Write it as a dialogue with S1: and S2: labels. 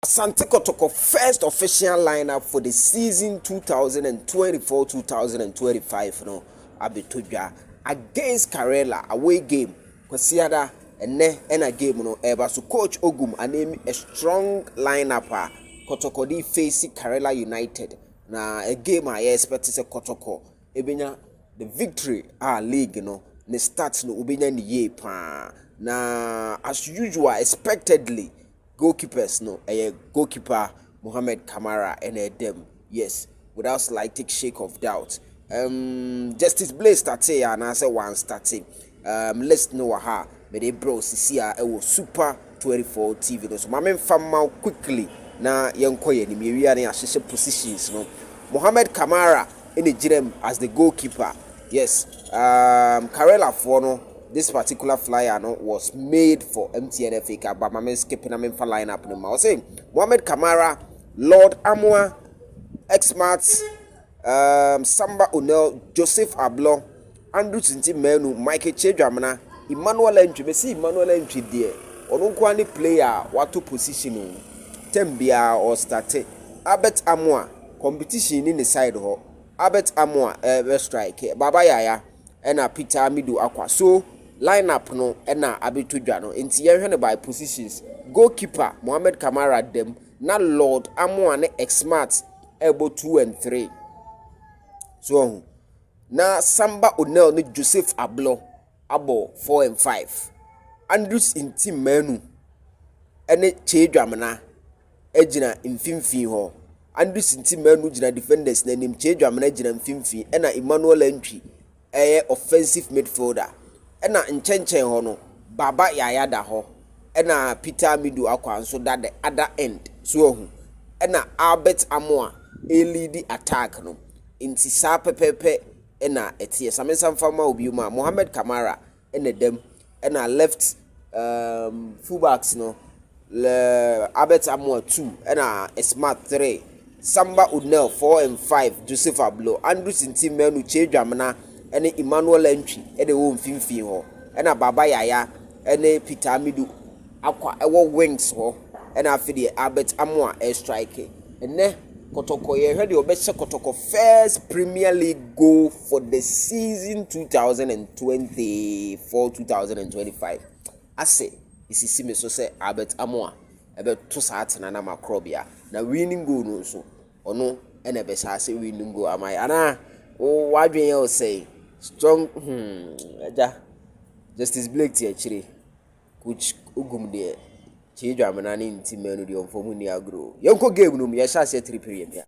S1: Sante Kotoko first official lineup for the season 2024-2025 no abetodwa against Karela away game kwasiada ene a game no eba so coach Ogum aname a strong lineup Kotoko di face Karela United na a game I expect say Kotoko ebenya the victory league no ne start no ubenya ni ye pa na as usual expectedly goalkeepers no goalkeeper Mohamed Kamara and them, yes, without slight shake of doubt. Justice Blay started and I said one starting. Let's know how but they bro see was super 24 TV. So my man found quickly na yankoye ni miria ni ashe positions no. Mohamed Kamara in the gym as the goalkeeper. Yes. Karela for no. This particular flyer no, was made for MTN FA Cup, but I'm skipping them for lineup. I was saying Mohamed Kamara, Lord Amwa, X-Mart, Samba Unel, Joseph Ablon, Andrew Tinti Menu, Michael Chedramana, Emmanuel Entry. Me see Emmanuel Entry there. Onunkwani player, what to position Tembia or State. Albert Amwa, competition in the side ho. Albert Amwa, strike. Baba Yaya, and a Peter Midu Aqua. So, lineup no ena abetodwa no enti ye hwene by positions goalkeeper Mohamed Kamara dem na Lord Amo ne X-Mart able 2 and 3 so na Samba Onel ne Joseph Ablo abo 4 and 5 Andrews in team menu ene Chedwamana ejina mfimfin ho Andrews in team menu jina defenders na nim Chedwamana jina mfimfin ena Emmanuel Entry offensive midfielder ena nchenchen ho no Baba Yaya da ho ena Peter Midu Akwa so that the other end so hu ena Albert Amoa lead attack no inti sa pepepe ena etie samensa mfama obi ma Mohamed Kamara ena dem ena left fullbacks no Albert Amoa 2 ena Smart 3 Samba Unel 4 and 5 Joseph Ablo Andrews inti menu Chedwamana ene Emmanuel Entry ene wo mfimfin ho ena Baba Yaya ene Peter Midu Akwa ewo wings ho ena afidi Albert Amoa strike ene Kotoko ye hwede obehye Kotoko first Premier League goal for the season 2024-2025 ase isisi me so say Albert Amoa ebe to saatena na makrobia na winning goal no so ono ene be sa say winning goal amai ana o wadwen ye o say strong Justice Blay ti achire coach Ogum de Chedwamana ni nti menu de onfomu ni agro yenko game no me ya sha 3 period ya